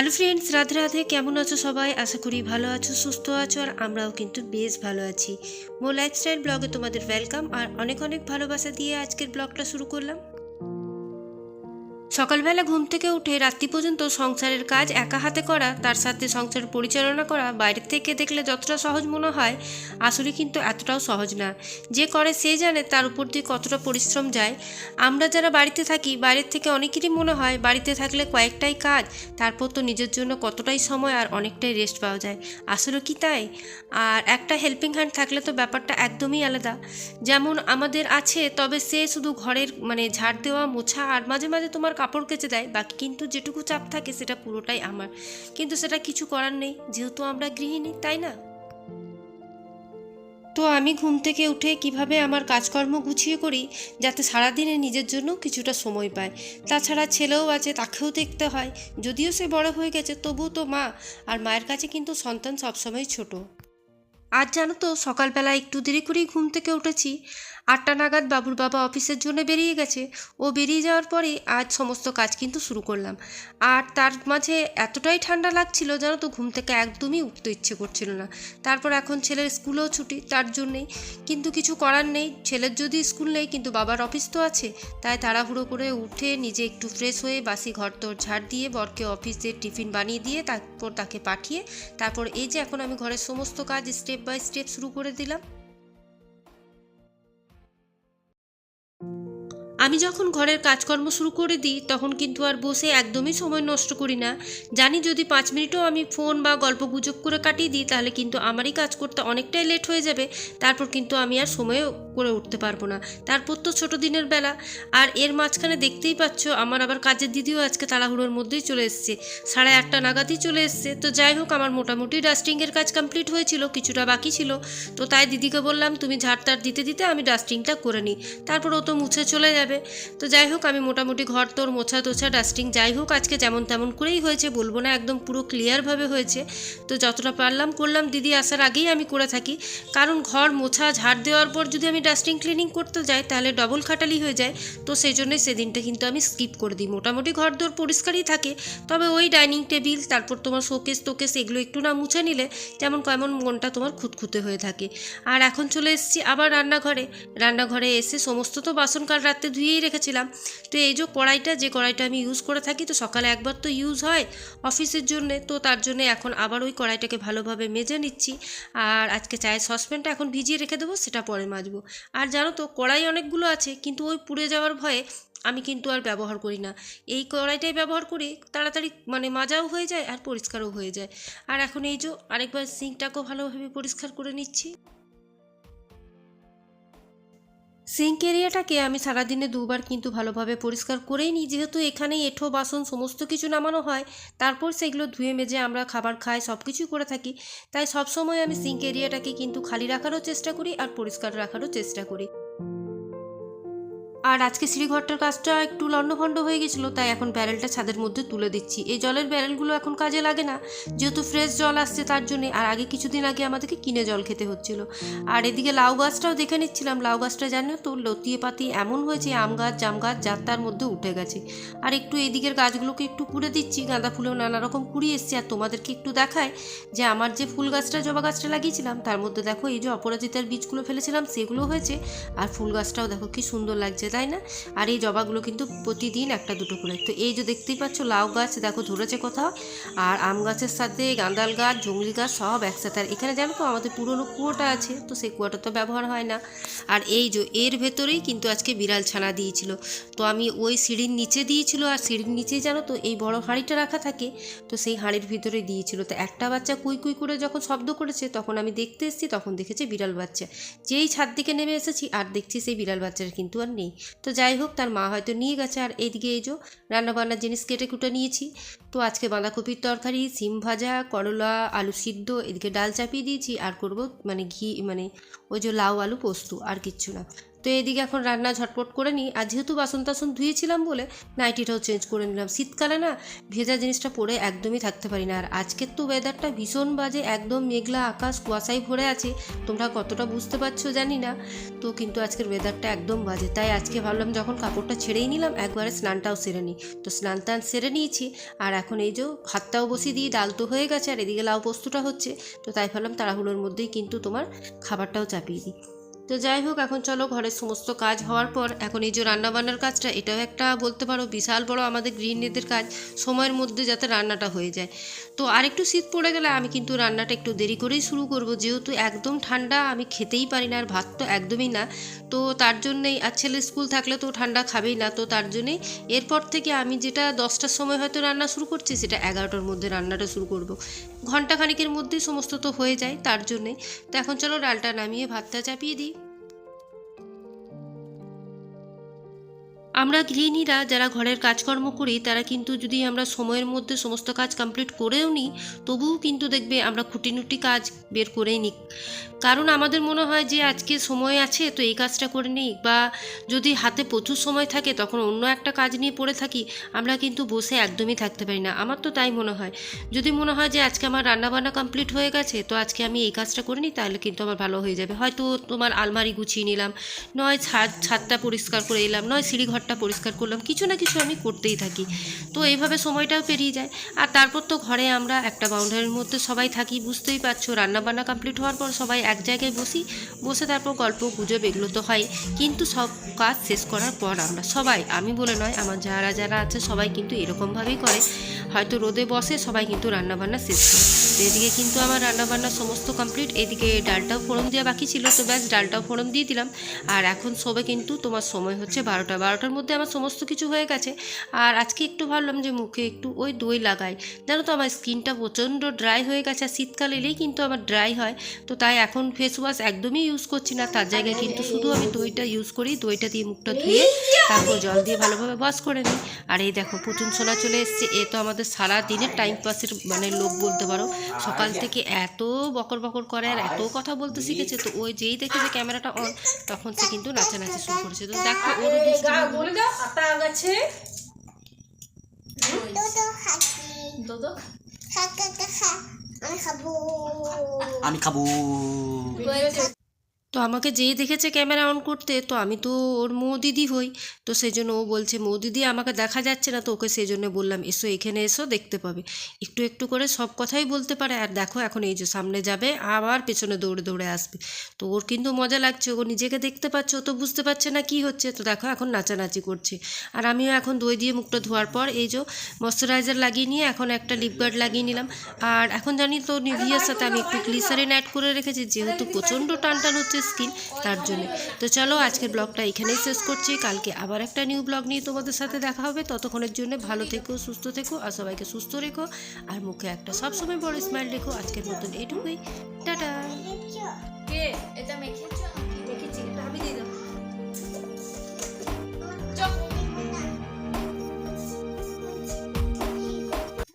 Hello friends, Radhe Radhe. কেমন আছো সবাই? আশা করি ভালো আছো, সুস্থ আছো, আর আমরাও কিন্তু বেশ ভালো আছি। মো লাইফস্টাইল ব্লগে তোমাদের ওয়েলকাম আর অনেক অনেক ভালোবাসা দিয়ে আজকের ব্লগটা শুরু করলাম। সকালবেলা ঘুম থেকে উঠে রাত্রি পর্যন্ত সংসারের কাজ একা হাতে করা, তার সাথে সংসার পরিচালনা করা বাইরের থেকে দেখলে যতটা সহজ মনে হয়, আসলে কিন্তু এতটাও সহজ না। যে করে সে জানে তার উপর দিয়ে কতটা পরিশ্রম যায়। আমরা যারা বাড়িতে থাকি, বাইরের থেকে অনেকেরই মনে হয় বাড়িতে থাকলে কয়েকটাই কাজ, তারপর তো নিজের জন্য কতটাই সময় আর অনেকটাই রেস্ট পাওয়া যায়। আসলে কি তাই? আর একটা হেল্পিং হ্যান্ড থাকলে তো ব্যাপারটা একদমই আলাদা। যেমন আমাদের আছে, তবে সে শুধু ঘরের ঝাড় দেওয়া, মোছা আর মাঝে মাঝে তোমার কাপড় কেচে দেয়, বাকি কিন্তু যেটুকু চাপ থাকে সেটা পুরোটাই আমার। কিন্তু সেটা কিছু করার নেই, যেহেতু আমরা গৃহিণী, তাই না? তো আমি ঘুম থেকে উঠে কিভাবে আমার কাজকর্ম গুছিয়ে করি, যাতে সারাদিনে নিজের জন্য কিছুটা সময় পায়। তাছাড়া ছেলেও আছে, তাকেও দেখতে হয়। যদিও সে বড় হয়ে গেছে, তবুও তো মা, আর মায়ের কাছে কিন্তু সন্তান সবসময় ছোট। আজ জানো তো, সকালবেলা একটু দেরি করেই ঘুম থেকে উঠেছি। 8টা নাগাদ বাবুর বাবা অফিসের জন্য বেরিয়ে গেছে। ও বেরিয়ে যাওয়ার পরেই আজ সমস্ত কাজ কিন্তু শুরু করলাম। আর তার মাঝে এতটাই ঠান্ডা লাগছিল, জানো তো, ঘুম থেকে একদমই উঠতে ইচ্ছে করছিল না। তারপর এখন ছেলের স্কুলেও ছুটি, তার জন্যেই। কিন্তু কিছু করার নেই, ছেলের যদি স্কুল নেই কিন্তু বাবার অফিস তো আছে। তাই তাড়াহুড়ো করে উঠে নিজে একটু ফ্রেশ হয়ে বাসি ঘর তোর ঝাড় দিয়ে বরকে অফিসে টিফিন বানিয়ে দিয়ে তারপর তাকে পাঠিয়ে তারপর এই যে এখন আমি ঘরের সমস্ত কাজ স্টেপ বাই স্টেপ শুরু করে দিলাম। আমি যখন ঘরের কাজকর্ম শুরু করে দিই তখন কিন্তু আর বসে একদমই সময় নষ্ট করি না। জানি যদি 5 মিনিটও আমি ফোন বা গল্প গুজব করে কাটিয়ে দিই তাহলে কিন্তু আমারই কাজ করতে অনেকটাই লেট হয়ে যাবে। তারপর কিন্তু আমি আর সময়ে করে উঠতে পারবো না। তারপর তো ছোট দিনের বেলা। আর এর মাঝখানে দেখতেই পাচ্ছ আমার আবার কাজের দিদিও আজকে তাড়াহুড়োর মধ্যেই চলে এসছে। 8:30 নাগাদই চলে এসছে। তো যাই হোক, আমার মোটামুটি ডাস্টিংয়ের কাজ কমপ্লিট হয়েছিল, কিছুটা বাকি ছিল। তো তাই দিদিকে বললাম তুমি ঝাড়টার দিতে দিতে আমি ডাস্টিংটা করে নিই, তারপর ও তো মুছে চলে যাবে। তো যাই হোক, আমি মোটামুটি ঘর তোর মোছা তোছা ডাস্টিং যাই হোক আজকে যেমন তেমন করেই হয়েছে, বলবো না একদম পুরো ক্লিয়ারভাবে হয়েছে। তো যতটা পারলাম করলাম, দিদি আসার আগেই আমি করে থাকি। কারণ ঘর মোছা ঝাড় দেওয়ার পর যদি আমি ডাস্টিং ক্লিনিং করতে যাই তাহলে ডবল খাটালি হয়ে যায়। তো সেই জন্যই সেদিনটা কিন্তু আমি স্কিপ করে দিই। মোটামুটি ঘর দোর পরিষ্কারই থাকে, তবে ওই ডাইনিং টেবিল, তারপর তোমার শোকেস টোকেস এগুলো একটু না মুছে নিলে যেমন কেমন মনটা তোমার খুঁতখুঁতে হয়ে থাকে। আর এখন চলে এসেছি আবার রান্নাঘরে। রান্নাঘরে এসে সমস্ত তো বাসন কাল রাত্রে ধুয়েই রেখেছিলাম। তো এই যে কড়াইটা আমি ইউজ করে থাকি, তো সকালে একবার তো ইউজ হয় অফিসের জন্যে, তো তার জন্যে এখন আবার ওই কড়াইটাকে ভালোভাবে মেজে নিচ্ছি। আর আজকে চায়ের সসপ্যানটা এখন ভিজিয়ে রেখে দেবো, সেটা পরে মাজবো। আর জানো তো, কড়াই অনেকগুলো আছে, কিন্তু ওই পুড়ে যাওয়ার ভয়ে আমি কিন্তু আর ব্যবহার করি না। এই কড়াইটাই ব্যবহার করি, তাড়াতাড়ি মাজাও হয়ে যায় আর পরিষ্কারও হয়ে যায়। আর এখন এই যে আরেকবার সিঙ্কটাকেও ভালোভাবে পরিষ্কার করে নিচ্ছি। সিঙ্ক এরিয়াটাকে আমি সারাদিনে 2বার কিন্তু ভালোভাবে পরিষ্কার করেই নিই, যেহেতু এখানে এঁঠো বাসন সমস্ত কিছু নামানো হয়, তারপর সেগুলো ধুয়ে মেজে আমরা খাবার খাই, সব কিছুই করে থাকি। তাই সবসময় আমি সিঙ্ক এরিয়াটাকে কিন্তু খালি রাখারও চেষ্টা করি আর পরিষ্কার রাখারও চেষ্টা করি। আর আজকে সিঁড়িঘরটার কাজটা একটু লণ্ডভণ্ড হয়ে গেছিলো, তাই এখন ব্যারেলটা ছাদের মধ্যে তুলে দিচ্ছি। এই জলের ব্যারেলগুলো এখন কাজে লাগে না, যেহেতু ফ্রেশ জল আসছে তার জন্যে। আর আগে কিছুদিন আগে আমাদেরকে কিনে জল খেতে হচ্ছিলো। আর এদিকে লাউ গাছটাও দেখে নিচ্ছিলাম। লাউ গাছটা জানো তো লতিয়ে পাতি এমন হয়েছে, আম গাছ জাম গাছ যার তার মধ্যে উঠে গেছে। আর একটু এদিকের গাছগুলোকে একটু কুড়ে দিচ্ছি, গাঁদা ফুলেও নানা রকম কুড়ি এসছে। আর তোমাদেরকে একটু দেখায় যে আমার যে ফুল গাছটা জবা গাছটা লাগিয়েছিলাম তার মধ্যে দেখো এই যে অপরাজিতার বীজগুলো ফেলেছিলাম সেগুলো হয়েছে। আর ফুল গাছটাও দেখো কি সুন্দর লাগছে, তাই না? আর এই জবাগুলো কিন্তু প্রতিদিন একটা দুটো করে। তো এই যে দেখতেই পাচ্ছ লাউ গাছ দেখো ধরেছে কোথাও। আর আম গাছের সাথে গাঁদাল গাছ জংলি গাছ সব একসাথে। আর এখানে জানো তো আমাদের পুরনো কুয়োটা আছে, তো সেই কুয়োটা তো ব্যবহার হয় না। আর এই যে এর ভেতরেই কিন্তু আজকে বিড়াল ছানা দিয়েছিল। তো আমি ওই সিঁড়ির নিচে দিয়েছিল, আর সিঁড়ির নিচেই জানো তো এই বড় হাঁড়িটা রাখা থাকে, তো সেই হাঁড়ির ভিতরে দিয়েছিল। তো একটা বাচ্চা কুই কুই করে যখন শব্দ করেছে তখন আমি দেখতে এসেছি, তখন দেখেছি বিড়াল বাচ্চা। যেই ছাদ দিকে নেমে এসেছি আর দেখছি সেই বিড়াল বাচ্চাটা কিন্তু আর নেই। তো যাই হোক, তার মা হয়তো নিয়ে গেছে। আর এইদিকে এই যে রান্নাবান্নার জিনিস কেটে কুটে নিয়েছি। তো আজকে বাঁধাকপির তরকারি, সিম ভাজা, করলা, আলু সিদ্ধ, এদিকে ডাল চাপিয়ে দিয়েছি। আর করব ঘি ওই যে লাউ আলু পোস্ত, আর কিচ্ছু না। তো এদিকে এখন রান্না ঝটপট করে নিই। আর যেহেতু বাসন টাসন ধুয়েছিলাম বলে নাইটিটাও চেঞ্জ করে নিলাম। শীতকালে না ভেজা জিনিসটা পরে একদমই থাকতে পারি না। আর আজকের তো ওয়েদারটা ভীষণ বাজে, একদম মেঘলা আকাশ, কুয়াশায় ভরে আছে। তোমরা কতটা বুঝতে পারছো জানি না, তো কিন্তু আজকের ওয়েদারটা একদম বাজে। তাই আজকে ভাবলাম যখন কাপড়টা ছেড়েই নিলাম একবারে স্নানটাও সেরে নিই। তো স্নান টান সেরে নিয়েছি। আর এখন এই যে ভাতটাও বসিয়ে দিই, ডাল তো হয়ে গেছে আর এদিকে লাউ পোস্তটা হচ্ছে। তো তাই ভাবলাম তাড়াহুড়োর মধ্যেই কিন্তু তোমার খাবারটাও চাপিয়ে দিই। তো যাই হোক, এখন চলো ঘরের সমস্ত কাজ হওয়ার পর এখন এই যে রান্নাবান্নার কাজটা, এটাও একটা বলতে পারো বিশাল বড় আমাদের গৃহিণীদের কাজ, সময়ের মধ্যে যাতে রান্নাটা হয়ে যায়। তো আরেকটু শীত পড়ে গেলে আমি কিন্তু রান্নাটা একটু দেরি করেই শুরু করব, যেহেতু একদম ঠান্ডা আমি খেতেই পারি না, আর ভাত তো একদমই না। তো তার জন্যেই, আর ছেলে স্কুল থাকলে তো ঠান্ডা খাবেই না, তো তার জন্যেই এরপর থেকে আমি যেটা 10টার সময় হয়তো রান্না শুরু করছি সেটা 11টার মধ্যে রান্নাটা শুরু করব। ঘন্টাখানিকের মধ্যেই সমস্ত তো হয়ে যায়, তার জন্যেই। তো এখন চলো ডালটা নামিয়ে ভাতটা চাপিয়ে দিই। আমরা গৃহিণীরা যারা ঘরের কাজকর্ম করি তারা কিন্তু যদি আমরা সময়ের মধ্যে সমস্ত কাজ কমপ্লিট করেও নিই, তবুও কিন্তু দেখবে আমরা খুঁটিনুটি কাজ বের করেই নিই। কারণ আমাদের মনে হয় যে আজকে সময় আছে তো এই কাজটা করে নিই, বা যদি হাতে প্রচুর সময় থাকে তখন অন্য একটা কাজ নিয়ে পড়ে থাকি, আমরা কিন্তু বসে একদমই থাকতে পারি না। আমার তো তাই মনে হয়, যদি মনে হয় যে আজকে আমার রান্নাবান্না কমপ্লিট হয়ে গেছে তো আজকে আমি এই কাজটা করে নিই, তাহলে কিন্তু আমার ভালো হয়ে যাবে। হয়তো তোমার আলমারি গুছিয়ে নিলাম, নয় ছাদটা পরিষ্কার করে এলাম, নয় সিঁড়িঘরটা পরিষ্কার করলাম, কিছু না কিছু আমি করতেই থাকি। তো এইভাবে সময়টাও পেরিয়ে যায়। আর তারপর তো ঘরে আমরা একটা বাউন্ডারির মধ্যে সবাই থাকি, বুঝতেই পারছো। রান্নাবান্না কমপ্লিট হওয়ার পর সবাই এক জায়গায় বসে তারপর গল্প গুজব এগুলো তো হয়, কিন্তু সব কাজ শেষ করার পর আমরা সবাই, আমি বলে নয়, আমার যারা যারা আছে সবাই কিন্তু এরকমভাবেই করে। হয়তো রোদে বসে সবাই কিন্তু রান্নাবান্না শেষ করে। তো এদিকে কিন্তু আমার রান্নাবান্না সমস্ত কমপ্লিট। এদিকে ডালটাও ফোড়ন দেওয়া বাকি ছিল, তো ব্যাস ডালটাও ফোড়ন দিয়ে দিলাম। আর এখন সবে কিন্তু তোমার সময় হচ্ছে 12টার মধ্যে আমার সমস্ত কিছু হয়ে গেছে। আর আজকে একটু ভাবলাম যে মুখে একটু ওই দই লাগাই, জানো তো আমার স্কিনটা প্রচণ্ড ড্রাই হয়ে গেছে, আর শীতকাল এলেই কিন্তু আমার ড্রাই হয়। তো তাই এখন ফেস ওয়াশ একদমই ইউজ করছি না, তার জায়গায় কিন্তু শুধু আমি দইটা ইউজ করি। দইটা দিয়ে মুখটা ধুয়ে তারপর জল দিয়ে ভালোভাবে ওয়াশ করে নিই। আর এই দেখো পুতুন সোনা চলে এসছে, এ তো আমাদের সারা দিনের টাইম পাসের মানে লোক বলতে পারো। সকাল থেকে এত বকর বকর করে আর এত কথা বলতে শিখেছে, তো ওই যেই দেখে যে ক্যামেরাটা অন তখন সে কিন্তু নাচানাচি শুরু করেছে। তো দেখো ওর বলে দাও আটা গেছে আমি খাবো। তো আমাকে যেই দেখেছে ক্যামেরা অন করতে, তো আমি তো ওর মৌ দিদি হই, তো সেই জন্য ও বলছে মৌ দিদি আমাকে দেখা যাচ্ছে না, তো ওকে সেই জন্য বললাম এসো এখানে এসো দেখতে পাবে। একটু একটু করে সব কথাই বলতে পারে। আর দেখো এখন এই যে সামনে যাবে আবার পেছনে দৌড়ে দৌড়ে আসবে। তো ওর কিন্তু মজা লাগছে, ও নিজেকে দেখতে পাচ্ছে, ও তো বুঝতে পারছে না কি হচ্ছে। তো দেখো এখন নাচানাচি করছে। আর আমিও এখন দই দিয়ে মুখটা ধোয়ার পর এই যে ময়শ্চারাইজার লাগিয়ে নিয়ে এখন একটা লিপ গার্ড লাগিয়ে নিলাম। আর এখন জানি তো নিভিয়ার সাথে আমি একটু গ্লিসারিন অ্যাড করে রেখেছি, যেহেতু প্রচণ্ড টান টান হচ্ছে স্কিন, তার জন্য। তো চলো আজকের ব্লগটা এখানেই শেষ করছি, কালকে আবার একটা নিউ ব্লগ নিয়ে তোমাদের সাথে দেখা হবে। ততক্ষণের জন্য ভালো থেকো, সুস্থ থেকো, আর সবাইকে সুস্থ রেখো, আর মুখে একটা সবসময় বড় স্মাইল রেখো। আজকের মতন এইটুকুই, টাটা। এটা মেখেছো?